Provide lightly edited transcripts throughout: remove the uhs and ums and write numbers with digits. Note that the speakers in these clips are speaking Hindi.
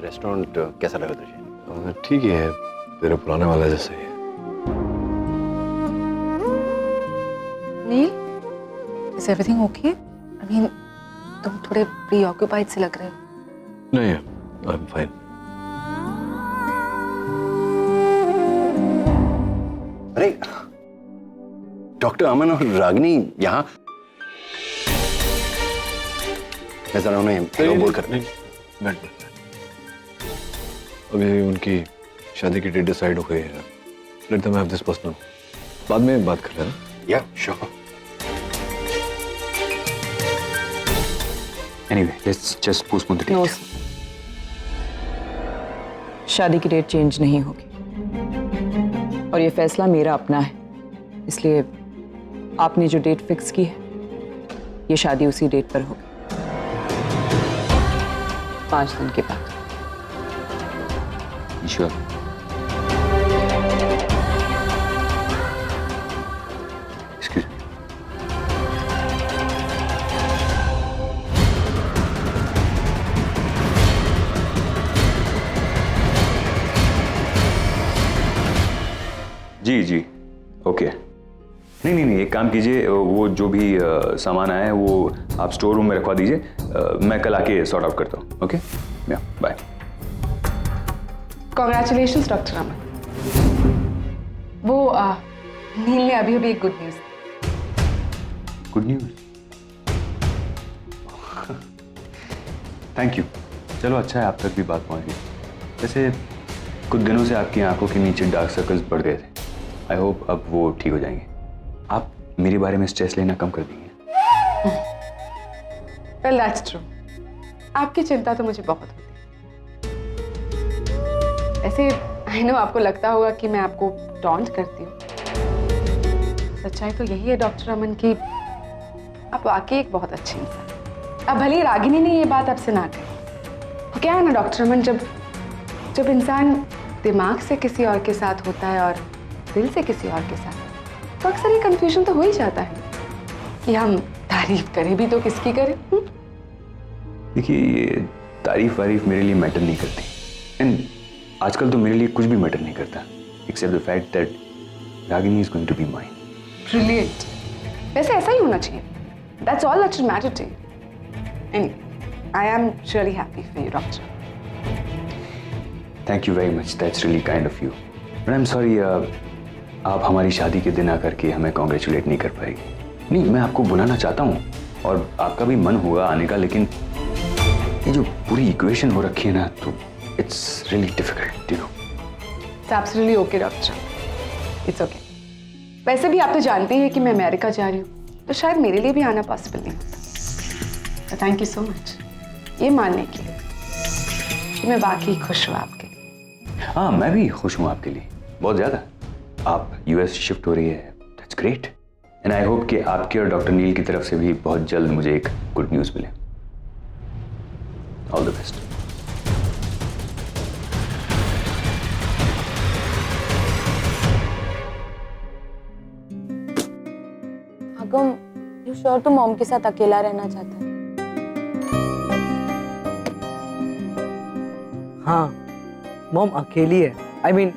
रेस्टोरेंट कैसा लगा तुझे? ठीक ही है, तेरे पुराने वाला जैसा ही है। नील, is everything okay? I mean, तुम थोड़े preoccupied से लग रहे हो। नहीं, I'm fine. अरे डॉक्टर अमन और रागिनी यहाँ। मैं जरा उन्हें हेलो बोल कर। बैठ। अभी उनकी शादी की डेट डिसाइड हो गई है। Let them have this personal. बाद में बात कर लेना। या sure. Anyway, let's just postpone the date. No, शादी की डेट चेंज नहीं होगी और ये फैसला मेरा अपना है, इसलिए आपने जो डेट फिक्स की है ये शादी उसी डेट पर होगी, 5 दिन के बाद। You sure? Excuse me. जी ओके। नहीं, एक काम कीजिए, वो जो भी सामान आया है वो आप स्टोर रूम में रखवा दीजिए, मैं कल आके सॉर्ट आउट करता हूँ। Okay, bye. Congratulations, doctor Aman. वो नील ने अभी एक good news. Good news? Thank you. चलो अच्छा है आप तक भी बात पहुंच गई। वैसे कुछ दिनों से आपकी आंखों के नीचे डार्क सर्कल्स बढ़ गए थे। आई होप अब वो ठीक हो जाएंगे। आप मेरे बारे में स्ट्रेस लेना कम कर देंगे। Well, that's true. आपकी चिंता तो मुझे बहुत होती है। ऐसे आई नो आपको लगता होगा कि मैं आपको टॉन्ट करती हूँ। सच्चाई तो यही है डॉक्टर अमन की आप वाकई एक बहुत अच्छी इंसान। अब भले रागिनी ने ये बात आपसे ना कही। क्या है ना डॉक्टर अमन, जब इंसान दिमाग से किसी और के साथ होता है और दिल से किसी और के साथ, तो अक्सर ये कंफ्यूजन तो हो ही जाता है कि हम तारीफ करें भी तो किसकी करें। देखिए ये तारीफ वारीफ मेरे लिए मैटर नहीं करती, एंड आजकल तो मेरे लिए कुछ भी मैटर नहीं करता except the fact that Ragini is going to be mine. Brilliant. वैसे ऐसा ही होना चाहिए। That's all that should matter to you. And I am really happy for you doctor. Thank you very much, that's really kind of you, but I am sorry आप हमारी शादी के दिन आकर के हमें कॉन्ग्रेचुलेट नहीं कर पाएगी। नहीं, मैं आपको बुलाना चाहता हूँ और आपका भी मन होगा आने का, लेकिन ये जो पूरी इक्वेशन हो रखी है ना, तो it's really difficult, you know. It's absolutely okay doctor, it's okay. वैसे भी आप तो जानते हैं कि मैं अमेरिका जा रही हूँ, तो शायद मेरे लिए भी आना पॉसिबल नहीं होता। तो थैंक यू सो मच ये मानने के लिए कि मैं वाकई खुश हूँ आपके। हाँ, मैं भी खुश हूँ आपके लिए, बहुत ज़्यादा। आप यूएस शिफ्ट हो रही है, that's great, and I hope कि आपके और डॉक्टर नील की तरफ से भी बहुत जल्द मुझे एक गुड न्यूज़ मिले। All the best. आगम, यू श्योर तुम मॉम के साथ अकेला रहना चाहता है? हाँ, मॉम अकेली है। I mean,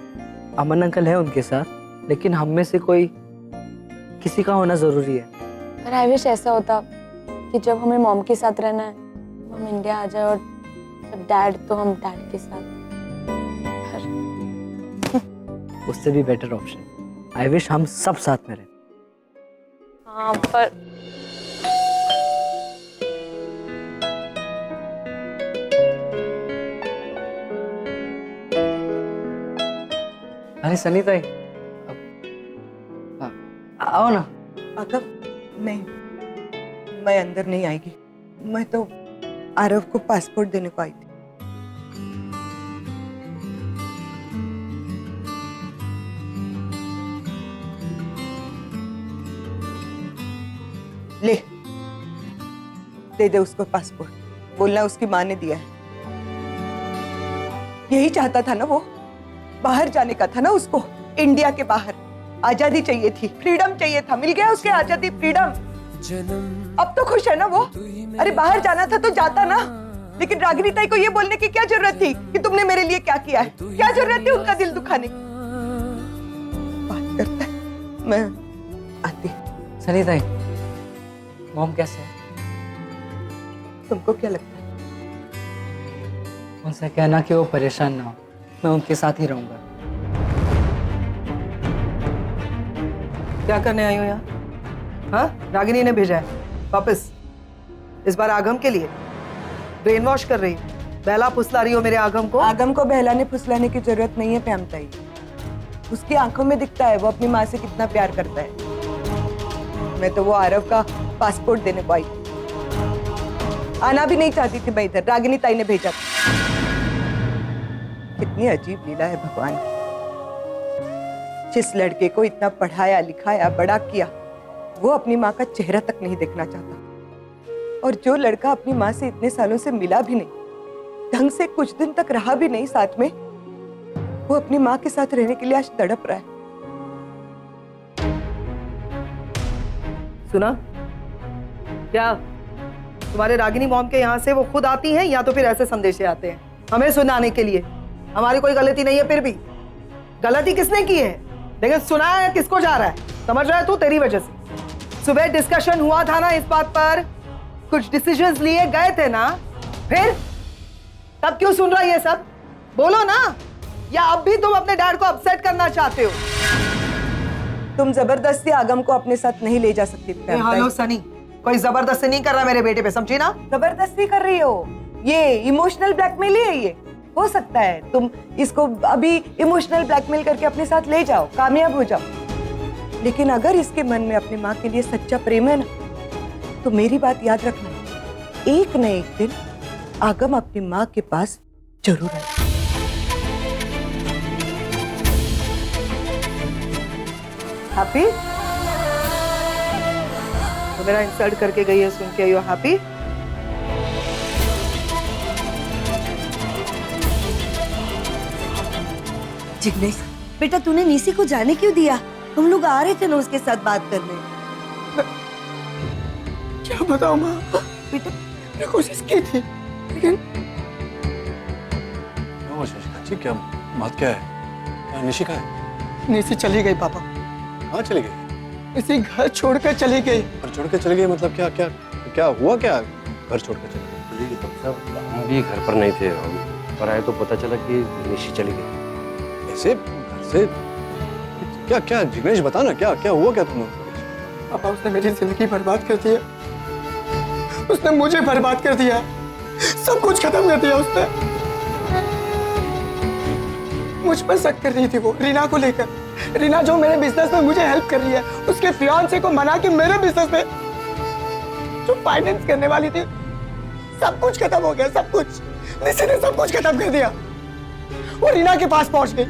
अमन अंकल है उनके साथ, लेकिन हम में से कोई किसी का होना जरूरी है। पर आई विश ऐसा होता कि जब हमें मॉम के साथ रहना है हम इंडिया आ जाए, और जब डैड तो हम डैड के साथ। उससे भी बेटर ऑप्शन। आई विश हम सब साथ में रहे। हाँ पर अरे सनी ताई, आओ ना। अगर नहीं, मैं अंदर नहीं आएगी। मैं तो आरव को पासपोर्ट देने को आई थी। ले, दे दे उसको पासपोर्ट। बोलना उसकी माँ ने दिया है। यही चाहता था ना वो, बाहर जाने का था ना उसको, इंडिया के बाहर। आजादी चाहिए थी, फ्रीडम चाहिए था, मिल गया उसके आजादी, फ्रीडम। अब तो खुश है ना वो। अरे बाहर जाना था तो जाता ना, लेकिन रागिनी ताई को ये बोलने की क्या जरूरत थी कि तुमने मेरे लिए क्या किया है? क्या जरूरत थी उनका दिल दुखाने की? बात करता है, मैं आती। सनी ताई, मॉम कैसे है? तुमको क्या लगता है? उनसे कहना कि वो परेशान ना हो, मैं उनके साथ ही रहूंगा। क्या करने आई हो यहाँ? हाँ, रागिनी ने भेजा है वापस, इस बार आगम के लिए। ब्रेन वॉश कर रही, बहला फुसला रही हो मेरे आगम को। आगम को बहलाने फुसलाने की जरूरत नहीं है प्याम ताई। उसकी आंखों में दिखता है वो अपनी माँ से कितना प्यार करता है। मैं तो वो आरव का पासपोर्ट देने को आई, आना भी नहीं चाहती थी मैं इधर, रागिनी ताई ने भेजा था। कितनी अजीब लीला है भगवान। जिस लड़के को इतना पढ़ाया लिखाया बड़ा किया, वो अपनी माँ का चेहरा तक नहीं देखना चाहता। और जो लड़का अपनी माँ से इतने सालों से मिला भी नहीं, ढंग से कुछ दिन तक रहा भी नहीं साथ में, वो अपनी माँ के साथ रहने के लिए आज तड़प रहा है। सुना क्या? तुम्हारे रागिनी मॉम के यहाँ से वो खुद आती हैं या तो फिर ऐसे संदेशे आते हैं हमें सुनाने के लिए? हमारी कोई गलती नहीं है, फिर भी गलती किसने की है? लेकिन सुनाया किसको जा रहा है? समझ रहा है तू? तेरी वजह से सुबह डिस्कशन हुआ था ना इस बात पर, कुछ डिसीजंस लिए गए थे ना, फिर तब क्यों सुन रहा है ये सब? बोलो ना, या अब भी तुम अपने डैड को अपसेट करना चाहते हो? तुम जबरदस्ती आगम को अपने साथ नहीं ले जा सकती प्याम ताई। हेलो सनी, कोई जबरदस्ती नहीं कर रहा मेरे बेटे पे, समझी ना? जबरदस्ती कर रही हो, ये इमोशनल ब्लैकमेल ही है। ये हो सकता है तुम इसको अभी इमोशनल ब्लैकमेल करके अपने साथ ले जाओ, कामयाब हो जाओ, लेकिन अगर इसके मन में अपनी माँ के लिए सच्चा प्रेम है ना, तो मेरी बात याद रखना, एक न एक दिन आगम अपनी माँ के पास जरूर आए। हैप्पी? तो मेरा इंसल्ट करके गई है सुन के, यू हैप्पी? जिग्नेश बेटा, तूने नीसी को जाने क्यों दिया? हम लोग आ रहे थे ना उसके साथ बात करने। क्या बताऊं माँ, बेटा मैंने कोशिश की थी लेकिन। क्या हुआ शशिका जी, क्या बात क्या है? क्या निशिका है? नीसी चली गई पापा, कहाँ चली गई? इसी घर छोड़कर चली गई। घर छोड़ के चली गई मतलब क्या क्या क्या हुआ? क्या घर छोड़ के चली गई? हम भी घर पर नहीं थे, हम पर आए तो पता चला कि निशी चली गई। ऐसे घर से क्या क्या जिग्नेश बता ना, क्या क्या हुआ क्या तुम्हें? पापा उसने मेरी जिंदगी बर्बाद कर दी है, उसने मुझे बर्बाद कर दिया, सब कुछ खत्म कर दिया उसने। मुझ पर शक कर रही थी वो रीना को लेकर। रीना जो मेरे बिजनेस में मुझे हेल्प कर रही है, उसके फियांसे को मना के मेरे बिजनेस में जो फाइनेंस करने वाली थी, सब कुछ खत्म हो गया, सब कुछ। निशी ने सब कुछ खत्म कर दिया। वो रीना के पास पहुंच गई,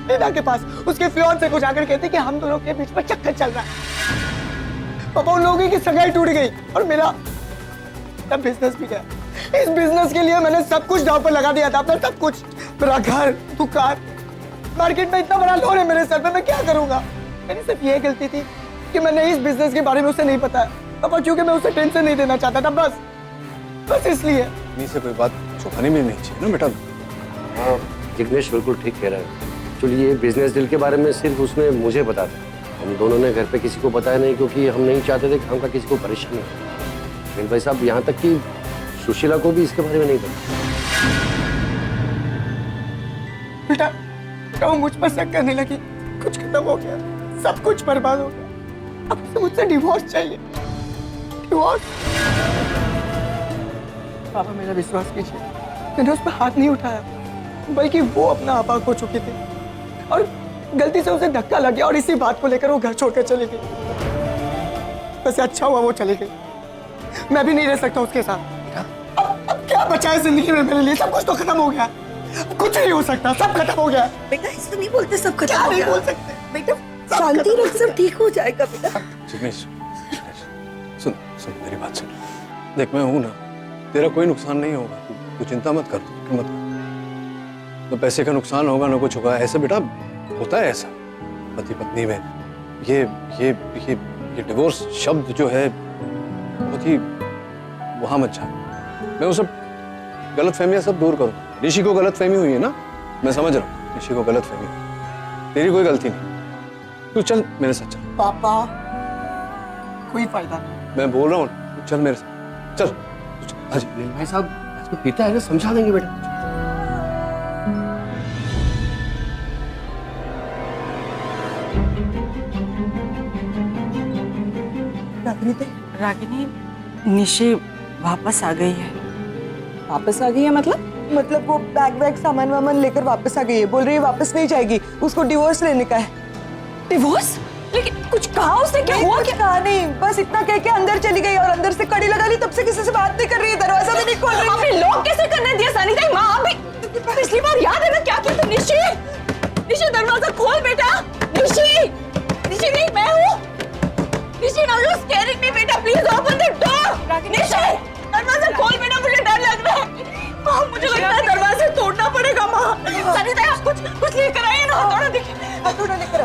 रीना के पास उसके फियांसे को जाकर कहती कि हम दोनों के बीच में चक्कर चल रहा है। पापा उन लोगों की सगाई टूट गई और मेरा बिजनेस भी गया। इस बिजनेस के लिए मैंने सब कुछ दांव पर लगा दिया था, अपना सब कुछ, मेरा घर, दुकान, मार्केट में इतना बड़ा लोन है मेरे सर पे, मैं क्या करूंगा? मेरी सिर्फ ये गलती थी कि मैंने इस बिजनेस के बारे में उसे नहीं बताया पापा, क्योंकि मैं उसे टेंशन नहीं देना चाहता था, बस इसलिए। नहीं से कोई बात छुपानी भी नहीं चाहिए ना बेटा। हाँ, जिग्नेश बिल्कुल ठीक कह रहा है। चलिए, बिजनेस डील के बारे में सिर्फ उसने मुझे बताया था, हम दोनों ने घर पे किसी को बताया नहीं, क्योंकि हम नहीं चाहते थे कि हमका किसी को परेशानी हो। लेकिन भाई साहब, यहाँ तक कि सुशीला को भी इसके बारे में नहीं पता। बेटा वो मुझ पर शक करने लगी, कुछ खत्म हो गया, सब कुछ बर्बाद हो गया। अब उसे मुझसे डिवोर्स चाहिए, डिवोर्स। पापा मेरा विश्वास कीजिए, मैंने उस पर हाथ नहीं उठाया, बल्कि वो अपना आपा खो चुकी थी और गलती से उसे धक्का लग गया और इसी बात को लेकर वो घर छोड़कर चली गई। वैसे अच्छा हुआ वो चली गई, मैं भी नहीं रह सकता उसके साथ। अब क्या बचा है जिंदगी में मेरे लिए? सब कुछ तो खत्म हो गया, कुछ नहीं हो सकता, सब खत्म हो गया। बेटा ऐसा नहीं बोलते, सब खत्म हो नहीं गया। बोल सकते बेटा शांति रख, सब ठीक हो जाएगा बेटा। जिग्नेश सुन सुन मेरी बात सुन, देख मैं हूं ना, तेरा कोई नुकसान नहीं होगा, तू चिंता मत कर, मत कर। तो पैसे का नुकसान होगा ना कुछ होगा, ऐसे बेटा होता है ऐसा पति पत्नी में। ये डिवोर्स शब्द जो है बहुत ही वहां मत जा। मैं वो सब गलत फहमियां सब दूर करो। ऋषि को गलत फहमी हुई है ना, मैं समझ रहा हूँ, ऋषि को गलत फहमी, तेरी कोई गलती नहीं। तू चल मेरे साथ चल। पापा कोई फायदा नहीं। मैं बोल रहा हूँ चल मेरे साथ, चल आज भाई साहब आज को पीता है ना, समझा देंगे बेटा। रागिनी, निशि वापस आ गई है। वापस आ गई है मतलब वो बैग वैग सामान वामान लेकर वापस आ गई है। बोल रही है वापस नहीं जाएगी, उसको डिवोर्स लेने का है। डिवोर्स? लेकिन कुछ कहा उसने? क्या हुआ? कुछ कहा नहीं, बस इतना कह के अंदर चली गई और अंदर से कड़ी लगा ली। तब से किसी से बात नहीं कर रही है, दरवाजा भी नहीं खोल रही है। अबे लोग कैसे करने दिया सानिता? माँ अभी पिछली बार याद है ना क्या किया था? निशि, निशि दरवाजा खोल बेटा। निशि, निशि नहीं मैं हूँ। निशि now you're scaring me बेटा, please open the door। निशि दरवाजा खोल बेटा, मुझे डर लग रहा है। माँ मुझे लगता है दरवाजे तोड़ना पड़ेगा। माँ सानिता आप कुछ लेकर आइए ना, हथौड़ा देखिए, हथौड़ा लेकर आ।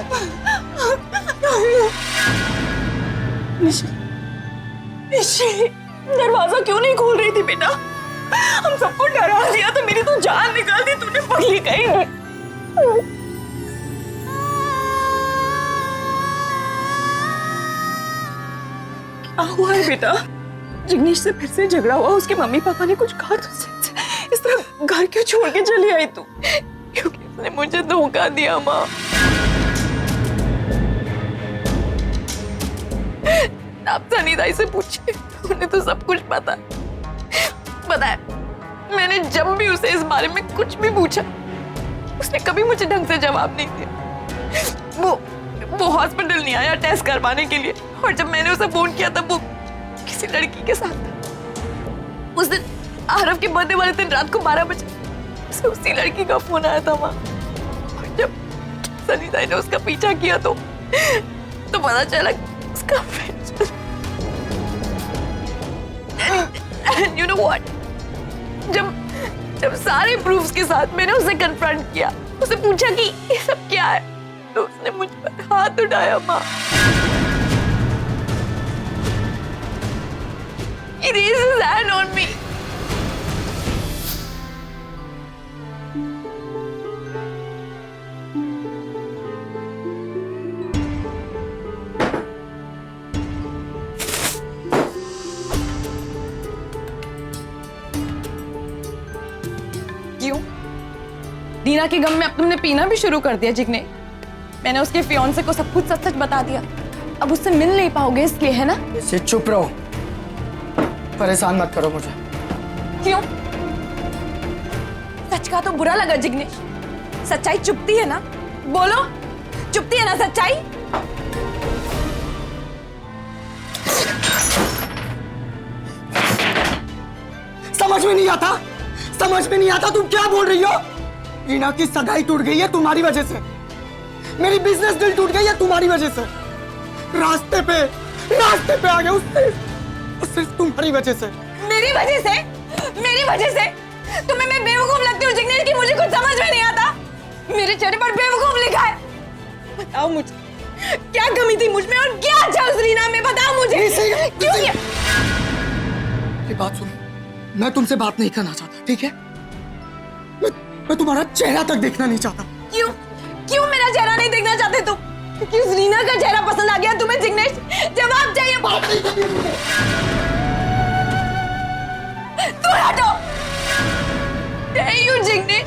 निशि, निशि दरवाजा क्यों नहीं खोल रही थी बेटा? हम सबको डरा दिया तो मेरी तो जान निकाल दी तूने पगली कहीं। क्या हुआ है बेटा? जिग्नेश से फिर से झगड़ा हुआ? उसके मम्मी पापा ने कुछ कहा तुझसे? इस तरह घर क्यों छोड़ के चली आई तू? क्योंकि उसने मुझे धोखा दिया माँ। आप सनीताई से पूछिए, उन्हें तो सब कुछ पता है। मैंने जब भी उसे इस बारे में कुछ भी पूछा, उसने कभी मुझे ढंग से जवाब नहीं दिया। वो हॉस्पिटल नहीं आया टेस्ट करवाने के लिए, और जब मैंने उसे फोन किया तब वो किसी लड़की के साथ था। उस दिन आरव के बर्थडे वाले दिन रात को 12 बजे उसे उसी लड़की का फोन आया था माँ। और जब सनीताई ने उसका पीछा किया तो पता चला उसका friend. And you know what? जब सारे प्रूफ्स के साथ मैंने उसे कन्फ्रंट किया, उसे पूछा कि ये सब क्या है, तो उसने मुझ पर हाथ उठाया माँ। He raised his hand on me. क्यों? रीना के गम में अब तुमने पीना भी शुरू कर दिया जिग्ने? मैंने उसके फियांसे को सब कुछ सच बता दिया, अब उससे मिल नहीं पाओगे इसलिए, है ना? इसे चुप रहो, परेशान मत करो मुझे। क्यों? सच का तो बुरा लगा जिग्नेश? सच्चाई चुपती है ना? बोलो, चुपती है ना सच्चाई? समझ में नहीं आता तुम क्या बोल रही हो। रीना की सगाई टूट गई है तुम्हारी वजह से, मेरी बिजनेस डील टूट गई है तुम्हारी वजह से, रास्ते पे आ गया उससे, सिर्फ तुम्हारी वजह से। मेरी वजह से? मेरी वजह से? तुम्हें मैं बेवकूफ लगती हूँ जिग्नेश की मुझे कुछ समझ में नहीं आता? मेरे चेहरे पर बेवकूफ लिखा है। बताओ मुझे क्या कमी थी मुझ में और क्या अच्छा उस रीना में? बताओ मुझे क्यों? ये बात सुनो, मैं तुमसे बात नहीं करना चाहता, ठीक है? मैं तुम्हारा चेहरा तक देखना नहीं चाहता। क्यों मेरा चेहरा नहीं देखना चाहते तुम? क्योंकि उस रीना का चेहरा पसंद आ गया तुम्हें जिग्नेश? जवाब चाहिए। बात नहीं करनी मुझे। तू हटो। यू जिग्नेश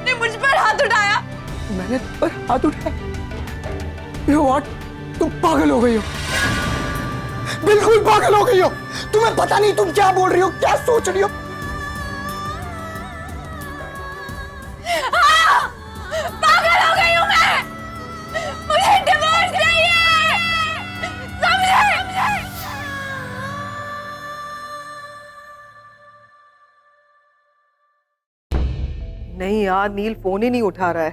ने मुझ पर हाथ उठाया। मैंने तुम पर हाथ उठाया? You know what? तुम पागल हो गई हो, बिल्कुल पागल हो गई हो। तुम्हें पता नहीं तुम क्या बोल रही हो, क्या सोच रही हो। पागल हो गई हूं मैं। मुझे डिवोर्स चाहिए, समझे? नहीं यार, नील फोन ही नहीं उठा रहा है।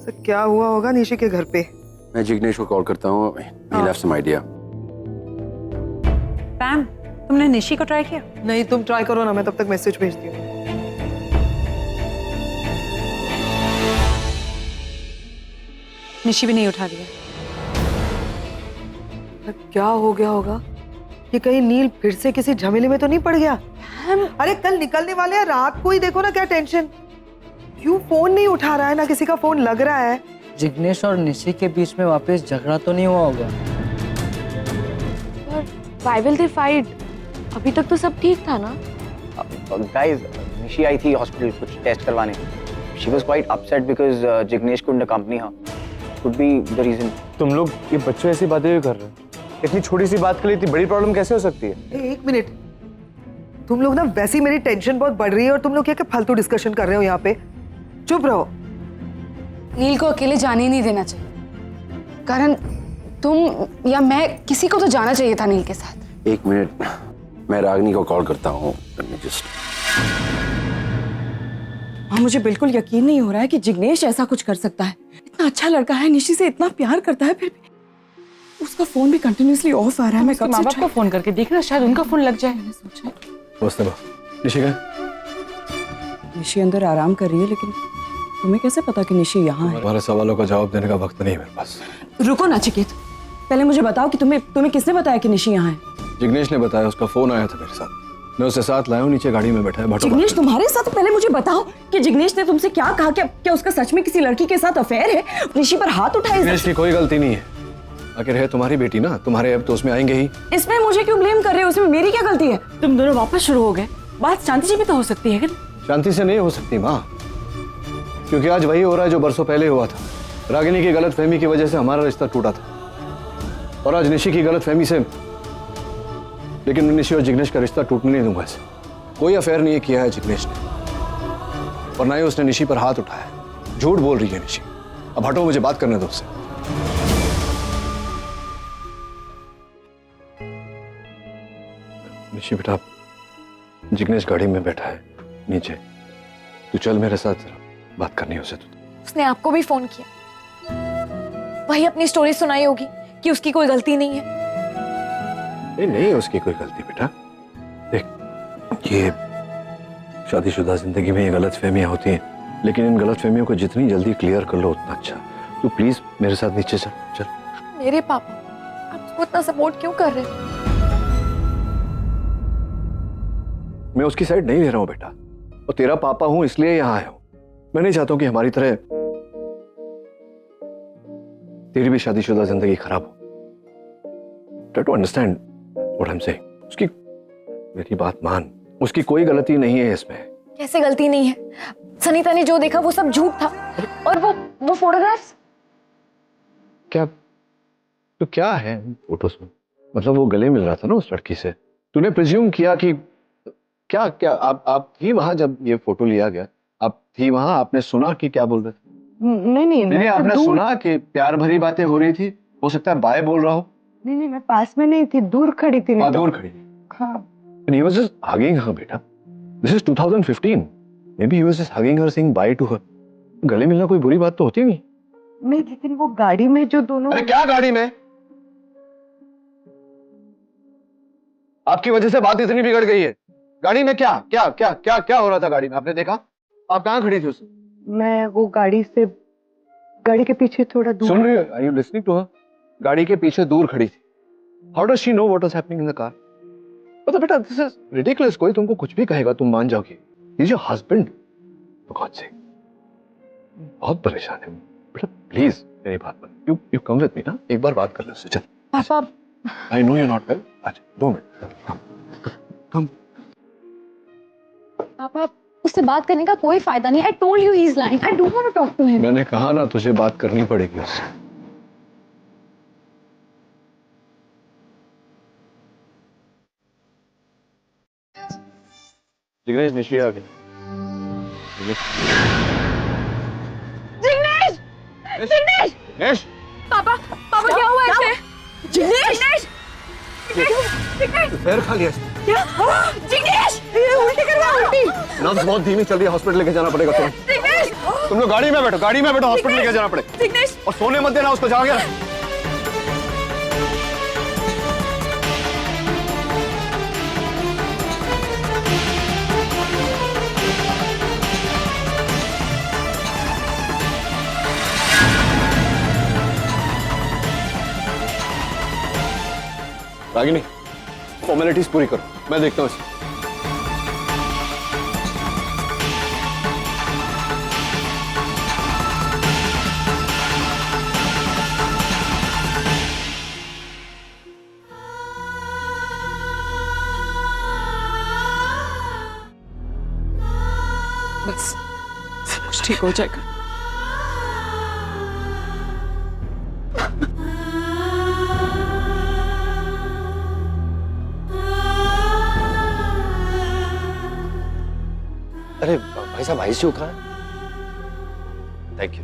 सर क्या हुआ होगा निशि के घर पे? मैं जिग्नेश को कॉल करता हूँ। He left some idea. पैम, तुमने निशि को ट्राई किया? नहीं, तुम ट्राई करो ना, मैं तब तक मैसेज भेजती हूँ। निशि भी नहीं उठा दिया। क्या हो गया होगा? ये कहीं नील फिर से किसी झमेले में तो नहीं पड़ गया? अरे कल निकलने वाले हैं, रात को ही देखो ना क्या टेंशन। क्यों फोन नहीं उठा रहा है, ना किसी का फोन लग रहा है। जिग्नेश और निशी के बीच में वापस झगड़ा तो नहीं हुआ होगा? Why will they fight? अभी तक तो सब ठीक था ना? Guys, निशी आई थी हॉस्पिटल कुछ टेस्ट करवाने। She was quite upset because Jignesh couldn't accompany her. Could be the reason. तुम लोग ये बच्चों ऐसी बातें क्यों कर रहे हो? इतनी छोटी सी बात के लिए इतनी बड़ी प्रॉब्लम कैसे हो सकती है? एक मिनट, तुम लोग ना वैसी मेरी टेंशन बहुत बढ़ रही है और तुम लोग क्या क्या फालतू डिस्कशन कर रहे हो यहाँ पे। चुप रहो। नील को अकेले जाने ही नहीं देना चाहिए। करण, तुम या मैं, किसी को तो जाना चाहिए था नील के साथ। एक मिनट, मैं रागिनी को कॉल करता हूँ। हाँ, मुझे बिल्कुल यकीन नहीं हो रहा है कि जिग्नेश ऐसा कुछ कर सकता है। इतना अच्छा लड़का है, निशी से इतना प्यार करता है, फिर भी उसका फोन भी कंटिन्यूअसली ऑफ आ रहा है। मैं कब से माँ बाप को फोन करके देखना, शायद उनका फोन लग जाए। मैंने सोचा निशी का निशी अंदर आराम कर रही है, लेकिन तुम्हें कैसे पता कि निशी यहाँ है? तुम्हारे सवालों का जवाब देने का वक्त नहीं है मेरे पास। रुको नचिकेत, पहले मुझे बताओ कि तुम्हें किसने बताया कि निशी यहाँ है? जिग्नेश ने बताया, उसका फोन आया था मेरे साथ। मैं उसे साथ लाया हूँ, नीचे गाड़ी में बैठा है। जिग्नेश तुम्हारे साथ? पहले मुझे बताओ कि जिग्नेश ने तुमसे क्या कहा? क्या उसका सच में किसी लड़की के साथ अफेयर है? निशी पर हाथ उठाए? जिग्नेश की कोई गलती नहीं है, आखिर है तुम्हारी बेटी ना, तुम्हारे अब तो उसमें आएंगे ही। इसमें मुझे क्यों ब्लेम कर रहे हो? उसमें मेरी क्या गलती है? तुम दोनों वापस शुरू हो गए। बात शांति से भी तो हो सकती है। शांति से नहीं हो सकती माँ, क्योंकि आज वही हो रहा है जो बरसों पहले हुआ था। रागिनी की गलतफहमी की वजह से हमारा रिश्ता टूटा था, और आज निशी की गलतफहमी से। लेकिन मैं निशी और जिग्नेश का रिश्ता टूटने नहीं दूंगा। इसे कोई अफेयर नहीं किया है जिग्नेश ने, और ना ही उसने निशी पर हाथ उठाया। झूठ बोल रही है निशी। अब हटो, मुझे बात करने दो उससे। निशी बेटा, जिग्नेश गाड़ी में बैठा है नीचे, तू चल मेरे साथ, बात करनी है उसे। उसने आपको भी फोन किया, वही अपनी स्टोरी सुनाई होगी कि उसकी कोई गलती नहीं है। नहीं उसकी कोई गलती बेटा। देख, ये शादीशुदा जिंदगी में ये गलतफहमियां होती हैं, लेकिन इन गलतफहमियों को जितनी जल्दी क्लियर कर लो उतना अच्छा। तू प्लीज मेरे साथ नीचे चल। चल। मेरे पापा, आप उसको इतना सपोर्ट क्यों कर रहे हैं? मैं उसकी साइड नहीं ले रहा हूं बेटा, और तेरा पापा हूं इसलिए यहाँ आया हूं। मैं नहीं चाहता हूं कि हमारी तरह तेरी भी शादीशुदा जिंदगी खराब हो। Try to understand what I'm saying. उसकी, मेरी बात मान, उसकी कोई गलती नहीं है इसमें। कैसे गलती नहीं है? सनीता ने जो देखा वो सब झूठ था, और वो फोटोग्राफ्स। क्या तो क्या है फोटोस में? मतलब वो गले मिल रहा था ना उस लड़की से, तूने प्रिज्यूम किया कि क्या आप थी वहां जब ये फोटो लिया गया? आप थी वहां, आपने सुना कि क्या बोल रहे थे? नहीं, आपने सुना कि प्यार भरी बातें हो रही थी? हो सकता है बाय बोल रहा हो। नहीं, मैं पास में नहीं थी, दूर खड़ी थी। दूर खड़ी। हाँ। And he was just hugging her, बेटा। This is 2015. Maybe he was just hugging her, saying bye to her. गले मिलना कोई बुरी बात तो होती नहीं। नहीं, लेकिन वो गाड़ी में जो दोनों। अरे क्या गाड़ी में? आपकी वजह से बात इतनी बिगड़ गई है। गाड़ी में क्या हो रहा था गाड़ी में? आपने देखा? आप कहाँ खड़ी थी उससे? मैं वो गाड़ी के पीछे थोड़ा दूर। सुन रही हो? Are you listening to her? गाड़ी के पीछे दूर खड़ी थी। How does she know what was happening in the car? मतलब बेटा, this is ridiculous. कोई तुमको कुछ भी कहेगा तुम मान जाओगी। He's your husband. For God's sake. बहुत परेशान है बेटा, प्लीज मेरी बात मान। You come with me ना, एक बार बात कर लो उससे। चल। पापा, I know you're not well. अच्छा 2 मिनट। Come. पापा, उससे बात करने का कोई फायदा नहीं। I told you he's lying. I don't want to talk to him. मैंने कहा ना, तुझे बात करनी पड़ेगी उससे। जिग्नेश, निशी आ गई। जिग्नेश! पापा क्या हुआ इसे? जिग्नेश! पैर खा लिया इसने। क्या? जिग्नेश! उल्टी कर रहा है, उल्टी। नब्ज बहुत धीमी चल रही है, हॉस्पिटल लेके जाना पड़ेगा तुम्हें। जिग्नेश! तुम लोग गाड़ी में बैठो, हॉस्पिटल लेके जाना पड़ेगा। जिग्नेश! और सोने मत देना उसको, जाओगे? रागिनी, फॉर्मेलिटीज पूरी करो, मैं देखता हूँ इसे। ठीक हो जाएगा। अरे भाई साहब आईसीयू कहाँ है? Thank you.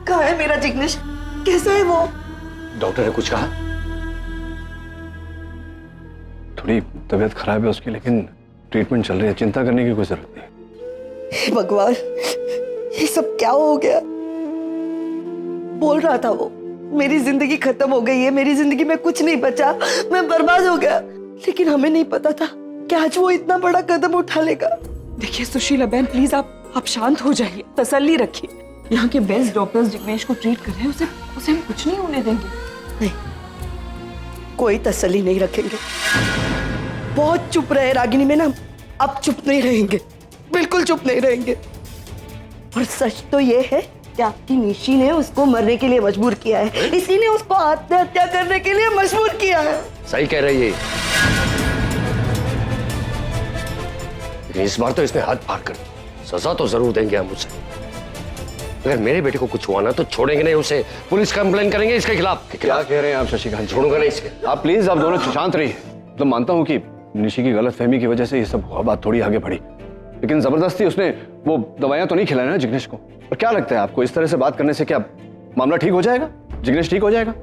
कहाँ है मेरा जिग्नेश? कैसा है वो? डॉक्टर ने कुछ कहा? थोड़ी तबीयत खराब है उसकी, लेकिन ट्रीटमेंट चल रही है, चिंता करने की कोई जरूरत नहीं। हे भगवान, ये सब क्या हो गया? बोल रहा था वो मेरी जिंदगी खत्म हो गई है, मेरी जिंदगी में कुछ नहीं बचा, मैं बर्बाद हो गया। लेकिन हमें नहीं पता था कि आज वो इतना बड़ा कदम उठा लेगा। देखिए सुशीला बहन, प्लीज आप शांत हो जाइए, तसल्ली रखिए। यहाँ के बेस्ट डॉक्टर्स जिग्नेश को ट्रीट कर रहे हैं, उसे हम कुछ नहीं होने देंगे। नहीं, कोई तसल्ली नहीं रखेंगे। बहुत चुप रहे रागिनी में ना, अब चुप नहीं रहेंगे, बिल्कुल चुप नहीं रहेंगे। और सच तो ये है कि आपकी निशी ने उसको मरने के लिए मजबूर किया है, इसी ने उसको आत्महत्या करने के लिए मजबूर किया है। सही कह रही है। इस बार तो इसने हद पार कर दी, सजा तो जरूर देंगे हम उसे। अगर मेरे बेटे को कुछ हुआ ना तो छोड़ेंगे नहीं उसे, पुलिस कंप्लेन करेंगे इसके खिलाफ। क्या कह रहे हैं आप शशिकांत? छोड़ूंगा नहीं इसे। आप प्लीज, आप दोनों शांत रहिए। तो मानता हूँ कि निशी की गलतफहमी की वजह से ये सब हुआ, बात थोड़ी आगे बढ़ी, लेकिन जबरदस्ती उसने वो दवाइयां तो नहीं खिलाई ना जिग्नेश को। और क्या लगता है आपको, इस तरह से बात करने से क्या मामला ठीक हो जाएगा? जिग्नेश ठीक हो जाएगा?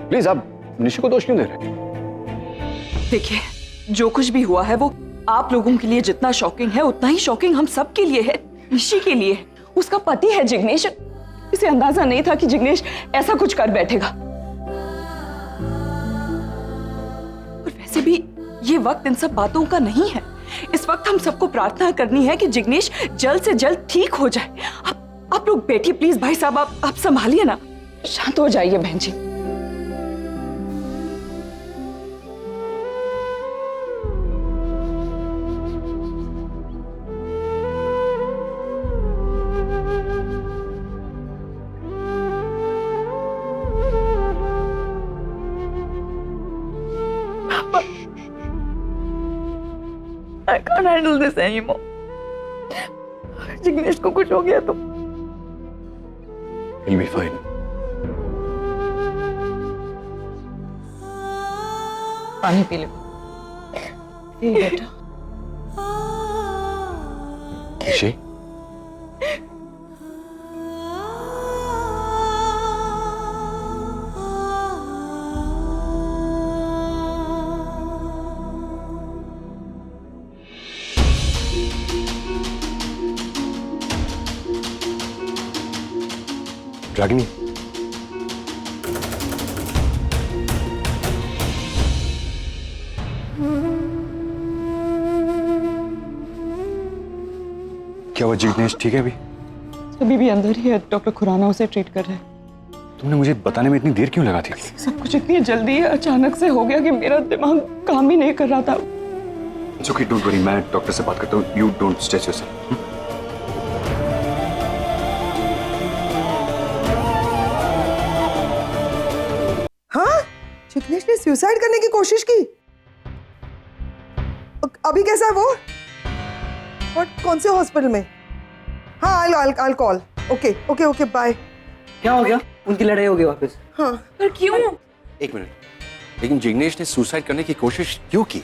प्लीज, आप निशी को दोष क्यों दे रहे हैं? देखिए, जो कुछ भी हुआ है वो आप लोगों के लिए जितना शॉकिंग है उतना ही शॉकिंग हम सब के लिए है, निशी के लिए। उसका पति है जिग्नेश, इसे अंदाजा नहीं था कि जिग्नेश ऐसा कुछ कर बैठेगा। और वैसे भी ये वक्त इन सब बातों का नहीं है। इस वक्त हम सबको प्रार्थना करनी है कि जिग्नेश जल्द से जल्द ठीक हो जाए। आप लोग बैठिए प्लीज। भाई साहब आप संभालिए ना, शांत हो जाइए बहन जी। I can't handle this anymore. Jignesh को कुछ हो गया तो He'll be fine. पानी पी ले बेटा। निशी, रागिनी, क्या वो जिग्नेश ठीक है अभी? अभी भी अंदर ही है, डॉक्टर खुराना उसे ट्रीट कर रहे हैं। तुमने मुझे बताने में इतनी देर क्यों लगा थी? सब कुछ इतनी जल्दी अचानक से हो गया कि मेरा दिमाग काम ही नहीं कर रहा था। It's okay, don't worry, मैं डॉक्टर से बात करता हूँ। You don't stress yourself. हाँ, जिग्नेश ने सुसाइड करने की कोशिश की। अभी कैसा है वो? और कौन से हॉस्पिटल में? हाँ, I'll call. Okay, bye. क्या हो गया? उनकी लड़ाई हो गई वापस? हाँ। पर क्यों? एक मिनट, लेकिन जिग्नेश ने सुसाइड करने की कोशिश क्यों की?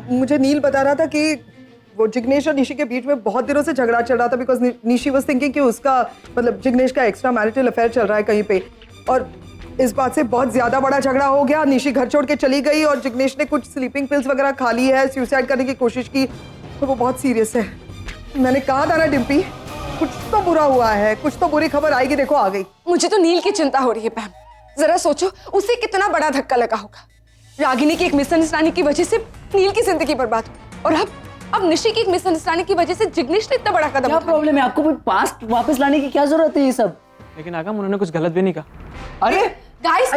मुझे नील बता रहा था कि वो जिग्नेश और निशी के बीच में बहुत दिनों से झगड़ा चल रहा था, बिकॉज निशी वाज थिंकिंग कि उसका मतलब जिग्नेश का एक्स्ट्रा मैरिटल अफेयर चल रहा है कहीं पे, और इस बात से बहुत ज्यादा बड़ा झगड़ा हो गया। निशी घर छोड़ के चली गई और जिग्नेश ने कुछ स्लीपिंग पिल्स वगैरह खा ली है, सुसाइड करने की कोशिश की, तो वो बहुत सीरियस है। मैंने कहा था ना डिम्पी, कुछ तो बुरा हुआ है, कुछ तो बुरी खबर आएगी। देखो आ गई। मुझे तो नील की चिंता हो रही है पैम। जरा सोचो उसे कितना बड़ा धक्का लगा होगा। रागिनी की एक मिसअंडरस्टैंडिंग की वजह से नील की जिंदगी बर्बाद हुई, और अब निशी की एक मिसअंडरस्टैंडिंग की वजह से जिग्नेश ने इतना बड़ा कदम उठाया। क्या प्रॉब्लम है आपको? पास्ट वापस लाने की क्या जरूरत है ये सब? लेकिन आगम उन्होंने कुछ गलत भी नहीं कहा। अरे गाइस,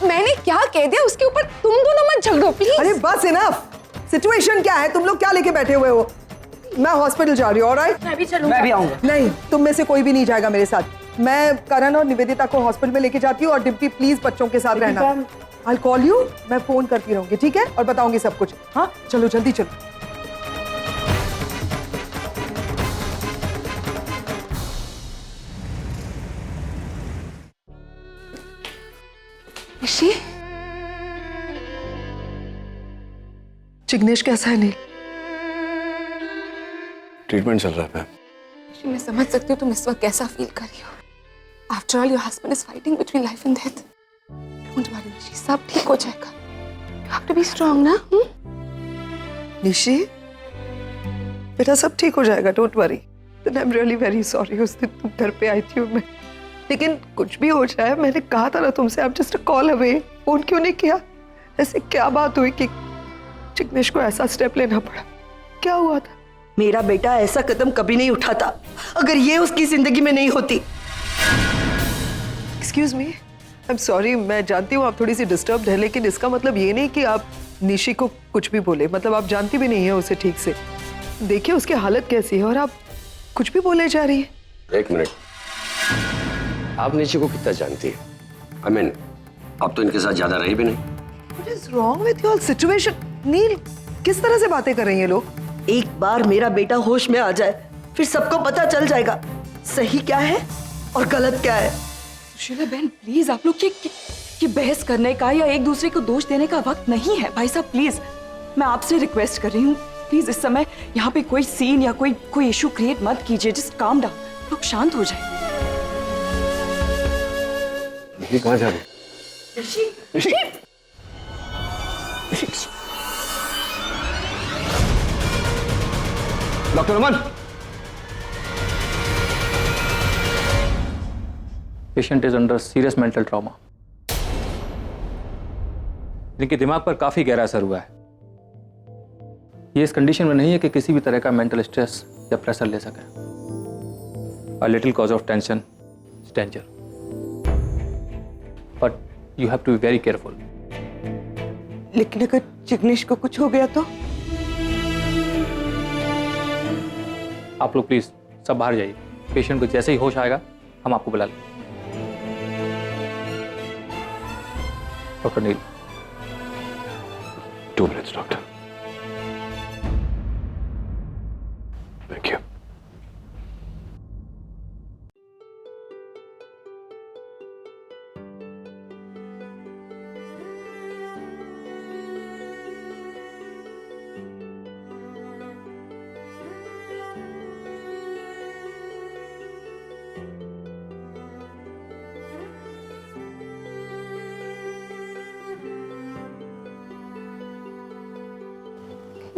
मैंने क्या कह दिया उसके ऊपर तुम दोनों मत झगड़ो प्लीज। अरे बस इनफ। सिचुएशन क्या है? तुम लोग क्या लेके बैठे हुए हो? मैं हॉस्पिटल जा रही हूँ। ऑलराइट, मैं भी चलूंगा। मैं भी आऊंगा। नहीं, तुम में से कोई भी नहीं जाएगा मेरे साथ। मैं करण और निवेदिता को हॉस्पिटल में लेके जाती हूँ, और डिम्पी प्लीज बच्चों के साथ रहना। I'll call you, मैं फोन करती रहूंगी, ठीक है? और बताऊंगी सब कुछ। हाँ, चलो जल्दी चलो। निशी, जिग्नेश कैसा है नील? ट्रीटमेंट चल रहा है मैम। निशी, मैं समझ सकती हूँ तुम इस वक्त कैसा फील कर रही हो। After all your husband is fighting between life and death. Don't worry Nishi, सब ठीक हो जाएगा। You have to be strong ना। निशी, बेटा सब ठीक हो जाएगा, don't worry. I am really very sorry, उस दिन तुम घर पे आई थी और मैं, लेकिन कुछ भी हो जाए, मैंने कहा था ना तुमसे, आप जस्ट कॉल अवे। फोन क्यों नहीं किया? ऐसे क्या बात हुई कि जिग्नेश को ऐसा स्टेप लेना पड़ा? क्या हुआ था? मेरा बेटा ऐसा कदम कभी नहीं उठाता अगर ये उसकी जिंदगी में नहीं होती। Excuse me, I am sorry, मैं जानती हूँ आप थोड़ी सी डिस्टर्ब्ड है, लेकिन इसका मतलब ये नहीं कि आप निशी को कुछ भी बोले। मतलब आप जानती भी नहीं है उसे ठीक से। देखिए उसकी हालत कैसी है और आप कुछ भी बोले जा रही है। एक मिनट, आप निशी को कितना जानती है? आई मीन, आप तो इनके साथ ज्यादा रही भी नहीं। What is wrong with your situation? नील, किस तरह से बातें कर रही हैं लोग? एक बार मेरा बेटा होश में आ जाए फिर सबको पता चल जाएगा सही क्या है और गलत क्या है। सुशीला बहन प्लीज, आप लोग ये बहस करने का या एक दूसरे को दोष देने का वक्त नहीं है। भाई साहब प्लीज, मैं आपसे रिक्वेस्ट कर रही हूँ, प्लीज इस समय यहाँ पे कोई सीन या कोई इशू क्रिएट मत कीजिए। जस्ट काम डाउन, लोग शांत हो जाए। ये कहाँ जा रही है? Doctor Aman, patient is under serious mental trauma. इनके दिमाग पर काफी गहरा असर हुआ है। ये इस कंडीशन में नहीं है कि किसी भी तरह का मेंटल स्ट्रेस या प्रेशर ले सके। A little cause of tension is danger, but you have to be very careful. लेकिन अगर जिग्नेश को कुछ हो गया तो? आप लोग प्लीज सब बाहर जाइए। पेशेंट को जैसे ही होश आएगा हम आपको बुला लेंगे। Doctor Neel. 2 minutes, doctor. Thank you.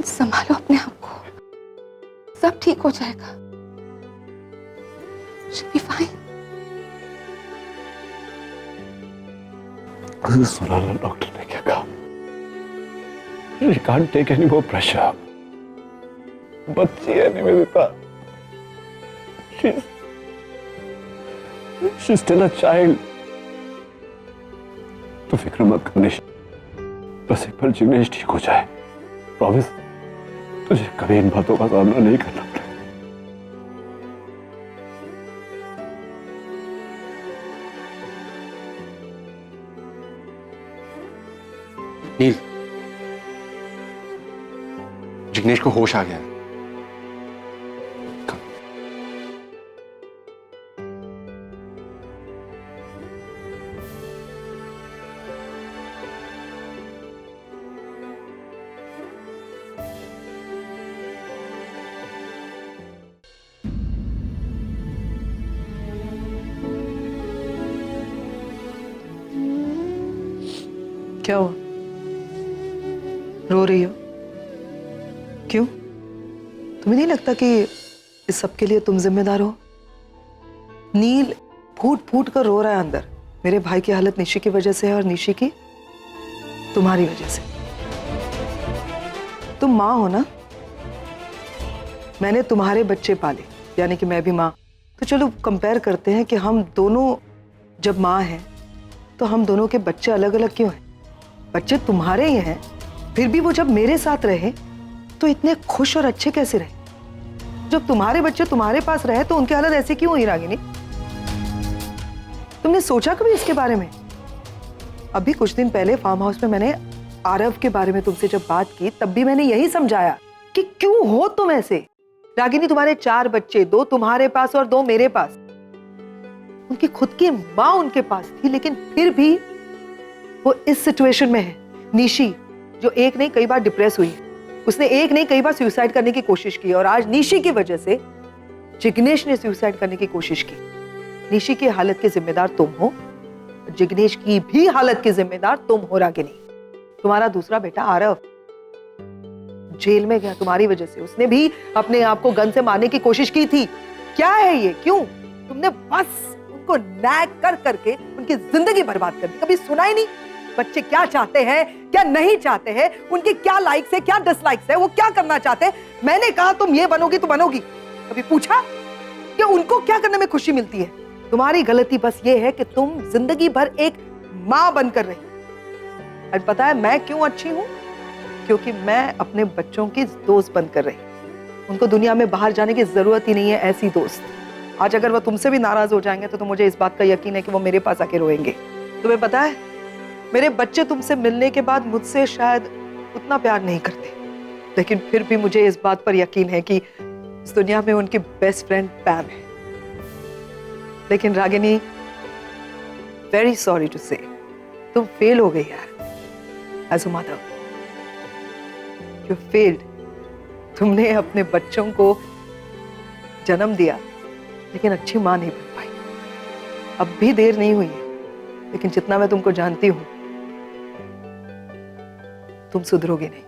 संभालो अपने आप को, सब ठीक हो जाएगा। She'll be fine. सुना ना डॉक्टर ने क्या कहा? She can't take any more pressure. बच्ची है Nivedita. She's still a child. तो फिक्र मत कर निशा, बस एक बार जिग्नेश ठीक हो जाए, प्रॉमिस तुझे कभी इन बातों का सामना नहीं करना पड़ेगा। नील, जिग्नेश को होश आ गया है। क्या हुआ? रो रही हो? क्यों? तुम्हें नहीं लगता कि इस सब के लिए तुम जिम्मेदार हो? नील फूट फूट कर रो रहा है अंदर। मेरे भाई की हालत निशी की वजह से है और निशी की तुम्हारी वजह से। तुम माँ हो ना, मैंने तुम्हारे बच्चे पाले, यानी कि मैं भी माँ। तो चलो कंपेयर करते हैं कि हम दोनों जब माँ हैं तो हम दोनों के बच्चे अलग अलग क्यों हैं? बच्चे तुम्हारे ही हैं, फिर भी वो जब मेरे साथ रहे तो इतने खुश और अच्छे कैसे रहे? जब तुम्हारे बच्चे तुम्हारे पास रहे तो उनकी हालत ऐसी क्यों हुई रागिनी? तुमने सोचा कभी इसके बारे में? अभी कुछ दिन पहले फार्म हाउस में मैंने आरव के बारे में तुमसे जब बात की तब भी मैंने यही समझाया कि क्यों हो तुम ऐसे। रागिनी, तुम्हारे 4 बच्चे, 2 तुम्हारे पास और 2 मेरे पास। उनकी खुद की माँ उनके पास थी, लेकिन फिर भी वो इस सिचुएशन में है। निशी जो एक नहीं कई बार डिप्रेस हुई है, उसने एक नहीं कई बार सुसाइड करने की कोशिश की, और आज निशी की वजह से जिग्नेश ने सुसाइड करने की कोशिश की। निशी की हालत के जिम्मेदार तुम हो, जिग्नेश की भी हालत के जिम्मेदार तुम हो रागिनी। तुम्हारा दूसरा बेटा आरव जेल में गया तुम्हारी वजह से, उसने भी अपने आप को गन से मारने की कोशिश की थी। क्या है ये, क्यों? तुमने बस उनको नैग कर करके उनकी जिंदगी बर्बाद कर दी। कभी सुना ही नहीं बच्चे क्या चाहते हैं, क्या नहीं चाहते हैं, उनकी क्या लाइक्स है, क्या डिसलाइक्स है, वो क्या करना चाहते हैं। मैंने कहा तुम ये बनोगी तो बनोगी, कभी पूछा कि उनको क्या करने में खुशी मिलती है? तुम्हारी गलती बस ये है कि तुम जिंदगी भर एक मां बनकर रही। और पता है मैं क्यों अच्छी हूं? क्योंकि मैं अपने बच्चों की दोस्त बनकर रही। उनको दुनिया में बाहर जाने की जरूरत ही नहीं है ऐसी दोस्त। आज अगर वो तुमसे भी नाराज हो जाएंगे तो मुझे इस बात का यकीन है कि वो मेरे पास आके रोएंगे। तुम्हें पता है मेरे बच्चे तुमसे मिलने के बाद मुझसे शायद उतना प्यार नहीं करते, लेकिन फिर भी मुझे इस बात पर यकीन है कि इस दुनिया में उनकी बेस्ट फ्रेंड पैम है। लेकिन रागिनी, वेरी सॉरी टू से, तुम फेल हो गई यार as a mother. You failed. तुमने अपने बच्चों को जन्म दिया लेकिन अच्छी मां नहीं बन पाई। अब भी देर नहीं हुई है, लेकिन जितना मैं तुमको जानती हूं तुम सुधरोगे नहीं।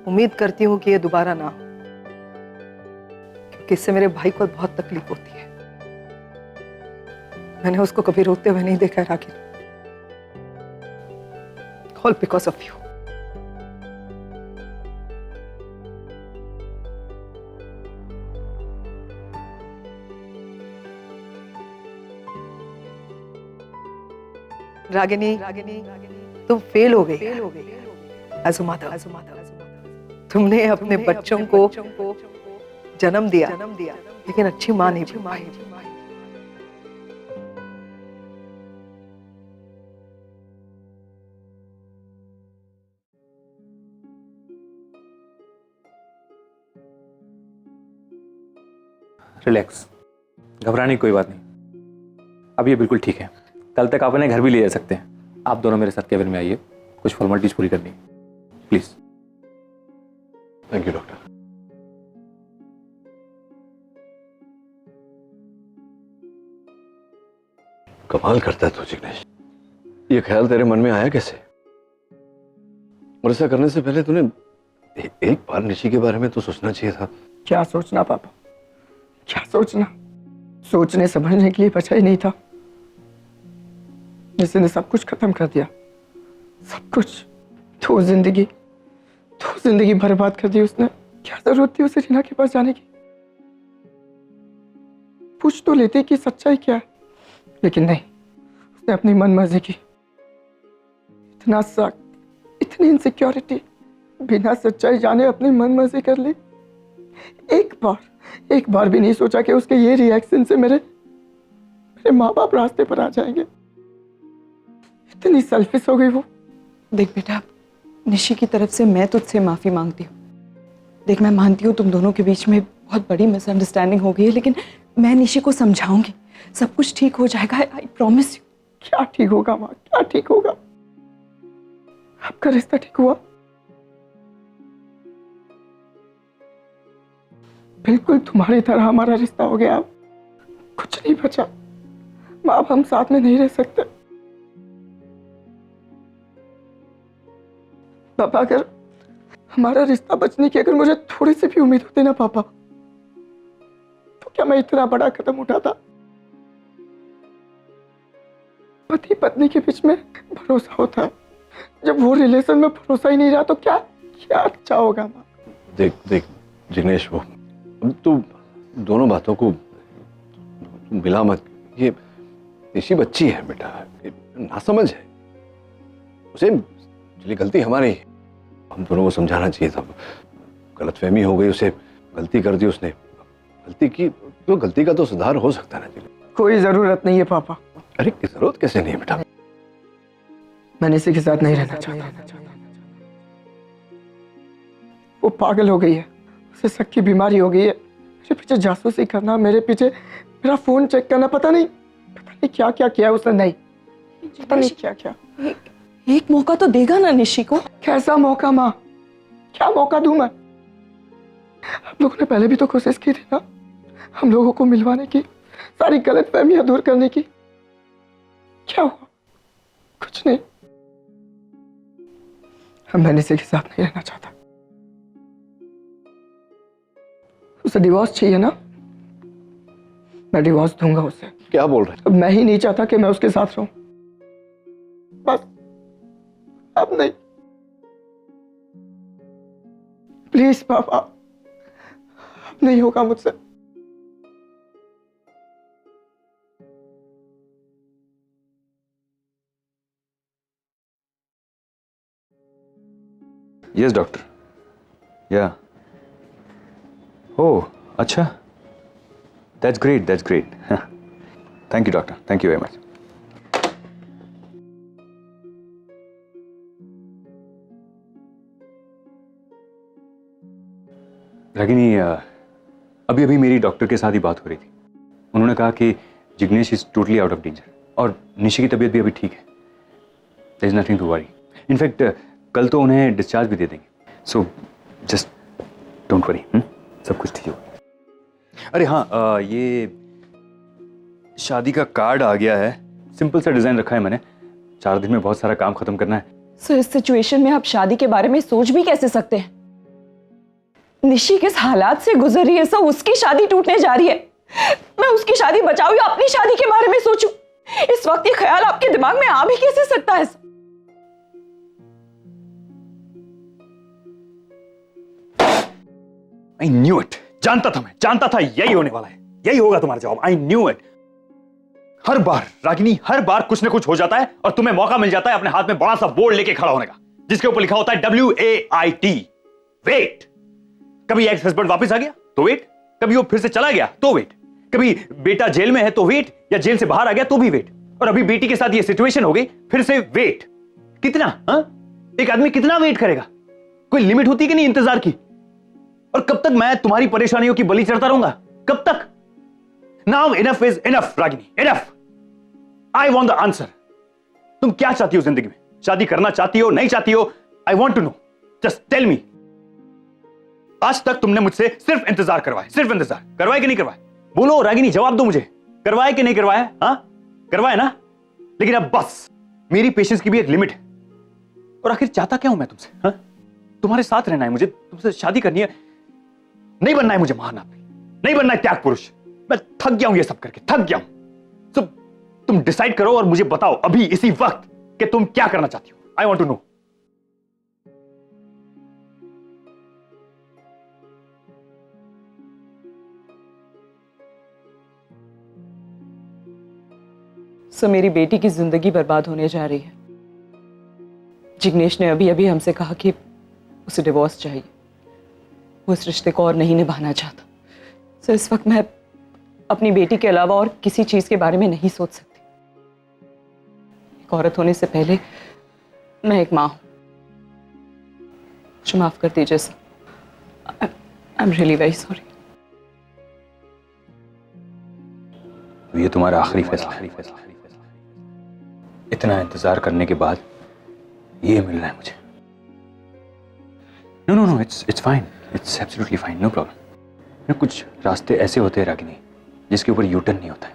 उम्मीद करती हूं कि ये दोबारा ना हो, क्योंकि इससे मेरे भाई को बहुत तकलीफ होती है। मैंने उसको कभी रोते हुए नहीं देखा Ragini. All because of you. Ragini, तुम फेल हो गई एज अ मदर। तुमने अपने बच्चों को जन्म दिया लेकिन अच्छी मां नहीं बन पाई। रिलैक्स, घबराने की कोई बात नहीं। अब ये बिल्कुल ठीक है। कल तक आप इन्हें घर भी ले जा सकते हैं। आप दोनों मेरे साथ केबिन में आइए, कुछ फॉर्मेलिटीज पूरी करनी है, प्लीज। Thank you doctor. कमाल करता है तू जिग्नेश। ये ख्याल तेरे मन में आया कैसे? और ऐसा करने से पहले तूने एक बार निशी के बारे में तो सोचना चाहिए था। क्या सोचना पापा, क्या सोचना? सोचने समझने के लिए बचा ही नहीं था। जिसने सब कुछ खत्म कर दिया, सब कुछ। तो जिंदगी बर्बाद कर दी उसने। क्या जरूरत थी उसे रीना के पास जाने की? पूछ तो लेते कि सच्चाई क्या है, लेकिन नहीं, उसने अपनी मनमर्जी की। इतना शक, इतनी इनसिक्योरिटी, बिना सच्चाई जाने अपनी मनमर्जी कर ली। एक बार भी नहीं सोचा कि उसके ये रिएक्शन से मेरे माँ बाप रास्ते पर आ जाएंगे। इतनी सेल्फिश हो गई वो। देख बेटा, निशी की तरफ से मैं तुझसे माफी मांगती हूँ। देख, मैं मानती हूँ तुम दोनों के बीच में बहुत बड़ी मिसअंडरस्टैंडिंग हो गई है, लेकिन मैं निशी को समझाऊंगी, सब कुछ ठीक हो जाएगा। I promise you. क्या ठीक होगा माँ, क्या ठीक होगा? आपका रिश्ता ठीक हुआ? बिल्कुल तुम्हारी तरह हमारा रिश्ता हो गया। अब कुछ नहीं बचा माँ, अब हम साथ में नहीं रह सकते। पापा, अगर हमारा रिश्ता बचने की अगर मुझे थोड़ी सी भी उम्मीद होती ना पापा, तो क्या मैं इतना बड़ा कदम उठाता? पति पत्नी के बीच में भरोसा होता है, जब वो रिलेशन में भरोसा ही नहीं रहा तो क्या क्या अच्छा होगा माँ? देख जिग्नेश, वो तू दोनों बातों को मिला मत। ये निशी बच्ची है बेटा, नासमझ है। उसे चलिए गलती हमारी है, हम दोनों को समझाना चाहिए था। गलतफहमी हो गई, उसे गलती कर दी उसने। गलती की तो गलती का तो सुधार हो सकता है ना। कोई जरूरत नहीं है पापा। अरे जरूरत कैसे नहीं है बेटा? मैं निशी के साथ नहीं रहना चाहता। वो पागल हो गई है, उसे शक की बीमारी हो गई है। मेरे पीछे जासूसी करना, मेरे पीछे मेरा फोन चेक करना, पता नहीं क्या क्या किया उसने। नहीं, पता नहीं क्या क्या। एक मौका तो देगा ना निशी को। कैसा मौका माँ? क्या मौका दूं मैं? हम लोगों ने पहले भी तो कोशिश की थी ना, हम लोगों को मिलवाने की, सारी गलतफहमियां दूर करने की। क्या हुआ? कुछ नहीं। मैं निशी के साथ नहीं रहना चाहता। उसे डिवोर्स चाहिए ना, मैं डिवोर्स दूंगा उसे। क्या बोल रहे? अब मैं ही नहीं चाहता कि मैं उसके साथ रहूं, बस अब नहीं। प्लीज पापा, अब नहीं होगा मुझसे। Yes doctor. या ओह अच्छा, that's great, that's great. Thank you doctor, thank you very much. Ragini, अभी अभी मेरी डॉक्टर के साथ ही बात हो रही थी। उन्होंने कहा कि Jignesh is totally out of danger और निशी की तबीयत भी अभी ठीक है। There is nothing to worry. In fact कल तो उन्हें डिस्चार्ज भी दे देंगे। सो जस्ट डोंट वरी, सब कुछ ठीक होगा। अरे हाँ, ये शादी का कार्ड आ गया है। सिंपल सा डिजाइन रखा है मैंने। 4 दिन में बहुत सारा काम खत्म करना है। सो इस सिचुएशन में आप शादी के बारे में सोच भी कैसे सकते हैं? निशी किस हालात से गुजर रही है, सो उसकी शादी टूटने जा रही है। मैं उसकी शादी बचाऊं या अपनी शादी के बारे में सोचूं? इस वक्त ये ख्याल आपके दिमाग में आ भी कैसे सकता है? I knew it. जानता था, मैं जानता था यही होने वाला है, यही होगा तुम्हारा जवाब। I knew it. हर बार रागिनी, हर बार कुछ ना कुछ हो जाता है और तुम्हें मौका मिल जाता है अपने हाथ में बड़ा सा बोर्ड लेके खड़ा होने का, जिसके ऊपर लिखा होता है WAIT, वेट। कभी एक्स हस्बैंड वापस आ गया तो वेट, कभी वो फिर से चला गया तो वेट, कभी बेटा जेल में है तो वेट, या जेल से बाहर आ गया तो भी वेट, और अभी बेटी के साथ ये सिचुएशन हो गई फिर से वेट। कितना? एक आदमी कितना वेट करेगा? कोई लिमिट होती कि नहीं इंतजार की? और कब तक मैं तुम्हारी परेशानियों की बलि चढ़ता रहूंगा? कब तक? Now enough is enough Ragini, enough. I want the answer. तुम क्या चाहती हो जिंदगी में? शादी करना चाहती हो, नहीं चाहती हो? I want to know, just tell me. आज तक तुमने मुझसे सिर्फ इंतजार करवाया, सिर्फ इंतजार करवाया कि नहीं करवाया? बोलो रागिनी, जवाब दो मुझे, करवाया कि नहीं करवाया? हाँ करवाया ना? लेकिन अब बस, मेरी पेशेंस की भी एक लिमिट है। और आखिर चाहता क्या हूं मैं तुमसे? हाँ, तुम्हारे साथ रहना है मुझे, तुमसे शादी करनी है, नहीं बनना है मुझे महान आदमी, नहीं बनना है त्याग पुरुष। मैं थक गया हूं ये सब करके, थक गया हूं। तो तुम डिसाइड करो और मुझे बताओ अभी इसी वक्त कि तुम क्या करना चाहती हो। I want to know. So मेरी बेटी की जिंदगी बर्बाद होने जा रही है। जिग्नेश ने अभी अभी हमसे कहा कि उसे डिवोर्स चाहिए, वो इस रिश्ते को और नहीं निभाना चाहता। सो इस वक्त मैं अपनी बेटी के अलावा और किसी चीज के बारे में नहीं सोच सकती। एक औरत होने से पहले मैं एक माँ हूं। मुझे माफ कर दीजिए sir, I am really very sorry. ये तुम्हारा आखिरी फैसला है। इतना इंतजार करने के बाद ये मिल रहा है मुझे। No no no, it's fine, it's absolutely fine, no problem. कुछ रास्ते ऐसे होते हैं रागिनी जिसके ऊपर यू टर्न नहीं होता है,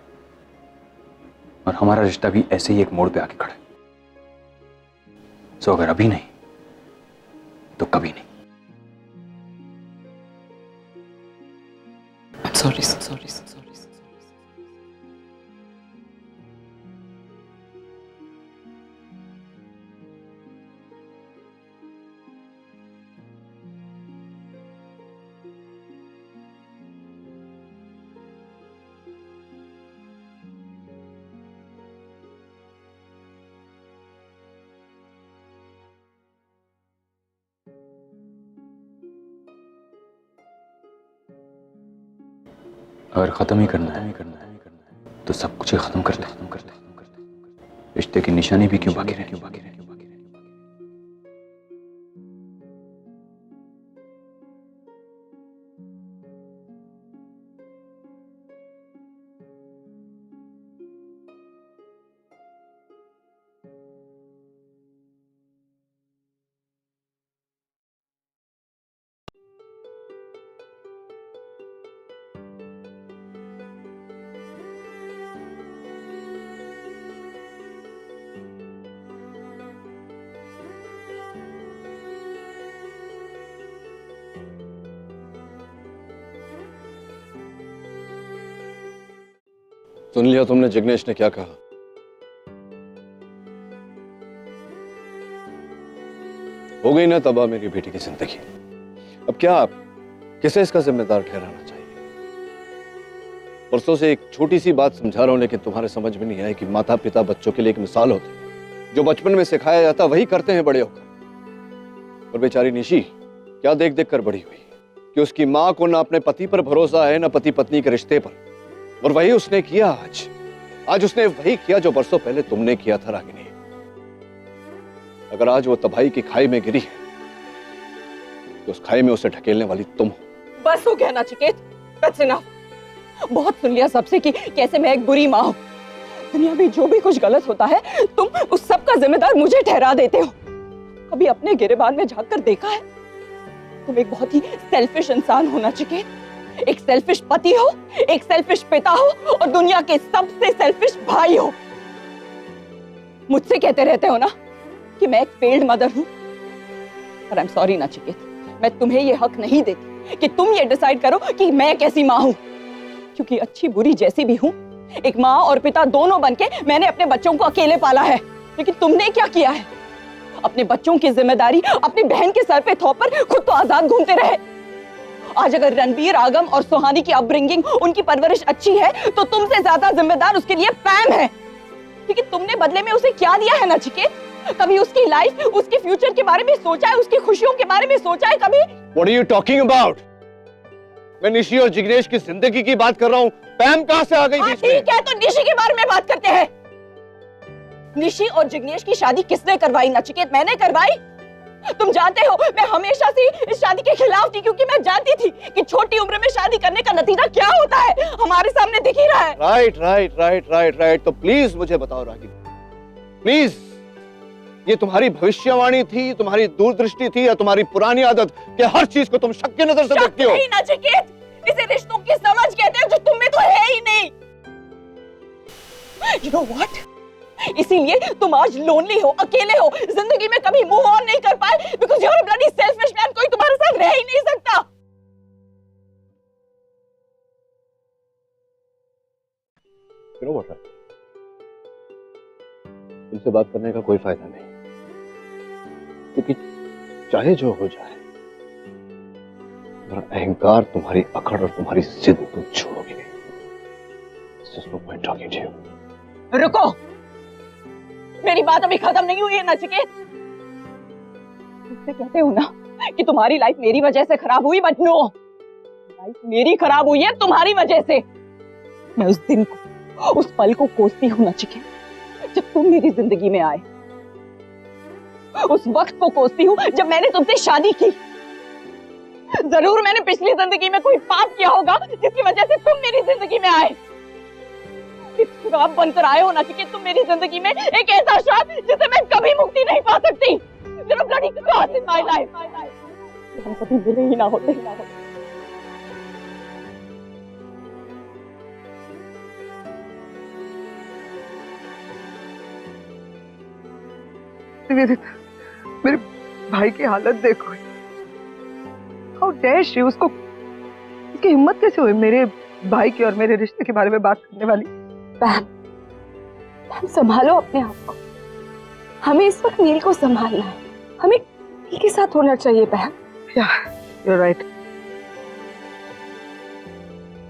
और हमारा रिश्ता भी ऐसे ही एक मोड़ पे आके खड़ा है। सो अगर अभी नहीं तो कभी नहीं। Sorry sorry sorry. अगर खत्म ही करना है तो सब कुछ ही खत्म करते रिश्ते की निशानी भी क्यों बाकी रहे? सुन लिया तुमने जिग्नेश ने क्या कहा? हो गई ना तबाह मेरी बेटी की जिंदगी। अब क्या आप किसे इसका जिम्मेदार ठहराना चाहिए? परसों से एक छोटी सी बात समझा रहा हूं, लेकिन तुम्हारे समझ में नहीं आया कि माता पिता बच्चों के लिए एक मिसाल होते हैं। जो बचपन में सिखाया जाता वही करते हैं बड़े होकर। और बेचारी निशी क्या देख देख कर बड़ी हुई कि उसकी मां को ना अपने पति पर भरोसा है, ना पति पत्नी के रिश्ते पर। और वही उसने किया आज उसने वही किया जो बरसों पहले तुमने किया था रागिनी। अगर आज वो तबाही की खाई में गिरी है तो उस खाई में उसे ढकेलने वाली तुम हो। बस हो गया नचिकेत, that's enough। बहुत सुन लिया सबसे कि कैसे मैं एक बुरी माँ हूँ। दुनिया में जो भी कुछ गलत होता है तुम उस सब का जिम्मेदार मुझे ठहरा देते हो। कभी अपने गिरेबान में झांक कर देखा है? तुम एक बहुत ही सेल्फिश इंसान हो नचिकेत। एक सेल्फिश पति हो, एक सेल्फिश पिता हो और दुनिया के सबसे सेल्फिश भाई हो। मुझसे कहते रहते हो ना कि मैं एक फेल्ड मदर हूं, पर आई एम सॉरी नचिकेत, मैं तुम्हें ये हक नहीं देती कि तुम ये डिसाइड करो कि मैं कैसी माँ हूं। क्योंकि अच्छी बुरी जैसी भी हूं, एक माँ और पिता दोनों बनके मैंने अपने बच्चों को अकेले पाला है। लेकिन तुमने क्या किया है? अपने बच्चों की जिम्मेदारी अपनी बहन के सर पे थोप कर खुद तो आजाद घूमते रहे। आज अगर रणबीर, आगम और सुहानी की अपब्रिंगिंग, उनकी परवरिश अच्छी है तो तुमसे ज्यादा जिम्मेदार उसके लिए पैम है। लेकिन तुमने बदले में उसे क्या दिया है नचिकेत? कभी उसकी लाइफ, उसके फ्यूचर के बारे में सोचा है? उसकी खुशियों के बारे में सोचा है कभी? What are you talking about? मैं निशी और जिग्नेश की जिंदगी की बात कर रहा हूँ। पैम कहाँ से आ गई बीच में? ठीक है, तो निशी के बारे में बात करते हैं। निशी और जिग्नेश की शादी किसने करवाई नचिकेत? मैंने करवाई। तुम जानते हो मैं हमेशा से इस शादी के खिलाफ थी, क्योंकि मैं जानती थी कि छोटी उम्र में शादी करने का नतीजा क्या होता है, हमारे सामने दिख ही रहा है। राइट। तो प्लीज मुझे बताओ रागिनी, प्लीज, ये तुम्हारी भविष्यवाणी थी, तुम्हारी दूरदृष्टि थी, या तुम्हारी पुरानी आदत कि हर चीज को तुम शक की नजर से देखती हो? नहीं नचिकेत, इसे रिश्तों की समझ कहते हैं जो तुम में तो है ही नहीं। You know what? इसीलिए तुम आज लोनली हो, अकेले हो, जिंदगी में कभी मूव ऑन नहीं कर पाए, because you're a bloody selfish man। कोई तुम्हारे साथ रह ही नहीं सकता। You know what? तुमसे बात करने का कोई फायदा नहीं, क्योंकि चाहे जो हो जाए, तुम्हारा अहंकार, तुम्हारी अकड़ और तुम्हारी जिद तुम छोड़ोगे नहीं। There's just no point talking to you। रुको, मेरी बात अभी खत्म नहीं हुई है नचिकेत। मुझसे कहते हो ना कि तुम्हारी लाइफ मेरी वजह से खराब हुई, बट नो, लाइफ मेरी खराब हुई है तुम्हारी वजह से। मैं उस दिन को, उस पल को कोसती हूँ नचिकेत जब तुम मेरी जिंदगी में आए। उस वक्त को कोसती हूँ जब मैंने तुमसे शादी की। जरूर मैंने पिछली जिंदगी में कोई पाप किया होगा जिसकी वजह से तुम मेरी जिंदगी में आए। आप बनकर आए हो नचिकेत तुम मेरी जिंदगी में, एक ऐसा श्राप जिसे मैं कभी मुक्ति नहीं पा सकती। You're a bloody curse in my life। हम कभी मिले ही ना होते। निवेदिता, मेरे भाई की हालत देखो। How dare she? उसको, उसकी हिम्मत कैसे हुई मेरे भाई की और मेरे रिश्ते के बारे में बात करने वाली? पैम, संभालो अपने आप को। हमें इस वक्त नील को संभालना है। हमें नील के साथ होना चाहिए पैम। You're right।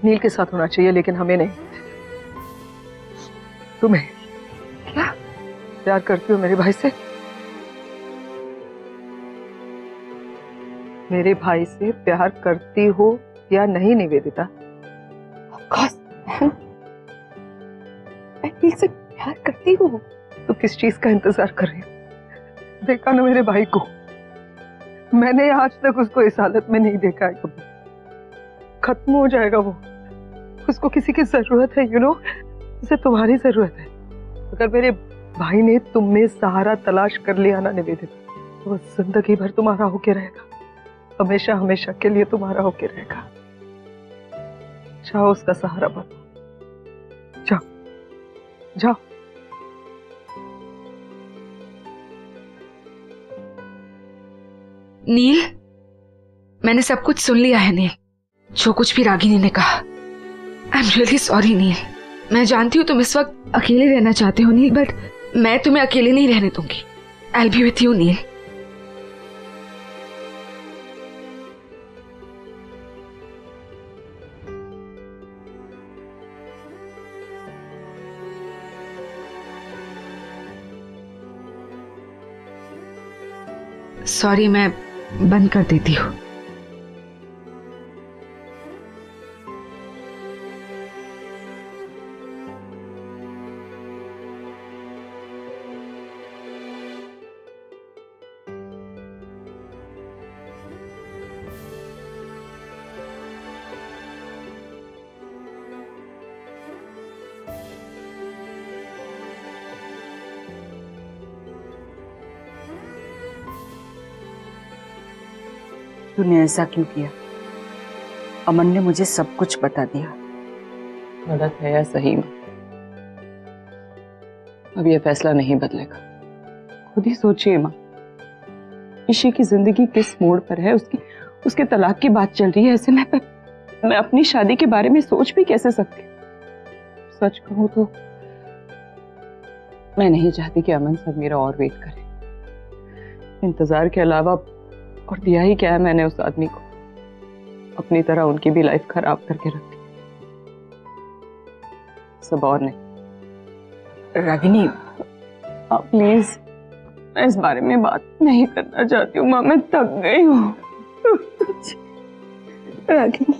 नील के साथ होना चाहिए, लेकिन हमें नहीं। तुम्हें क्या प्यार करती हो मेरे भाई से? मेरे भाई से प्यार करती हो या नहीं निवेदिता? मैं नील से प्यार करती हूँ। तो किस चीज का इंतजार कर रही हो? देखा ना मेरे भाई को, मैंने आज तक उसको इस हालत में नहीं देखा है कभी। खत्म हो जाएगा वो। उसको किसी की जरूरत है, you know, उसे तुम्हारी जरूरत है। अगर मेरे भाई ने तुम में सहारा तलाश कर लिया ना निवेदिता, तो वो जिंदगी भर तुम्हारा होके रहेगा, हमेशा हमेशा के लिए तुम्हारा होके रहेगा। जाओ उसका सहारा बनो, जाओ जाओ। नील, मैंने सब कुछ सुन लिया है नील, जो कुछ भी रागिनी ने कहा। आई एम रियली सॉरी नील। मैं जानती हूँ तुम इस वक्त अकेले रहना चाहते हो नील, बट मैं तुम्हें अकेले नहीं रहने दूंगी। I'll be with you, Neel. Sorry, मैं बंद कर देती हूँ। तूने ऐसा क्यों किया? अमन ने मुझे सब कुछ बता दिया। गलत है या सही में, अब यह फैसला नहीं बदलेगा। खुद ही सोचिए माँ, निशी की जिंदगी किस मोड़ पर है। उसके तलाक की बात चल रही है। ऐसे में मैं अपनी शादी के बारे में सोच भी कैसे सकती हूँ? सच कहूँ तो मैं नहीं चाहती कि अमन सर मेरा और वेट करे। इंतजार के अलावा और दिया ही क्या है मैंने उस आदमी को? अपनी तरह उनकी भी लाइफ खराब करके रखी, सब और नहीं। रागिनी, आप प्लीज, मैं इस बारे में बात नहीं करना चाहती हूँ माँ, मैं थक गई हूँ। रागिनी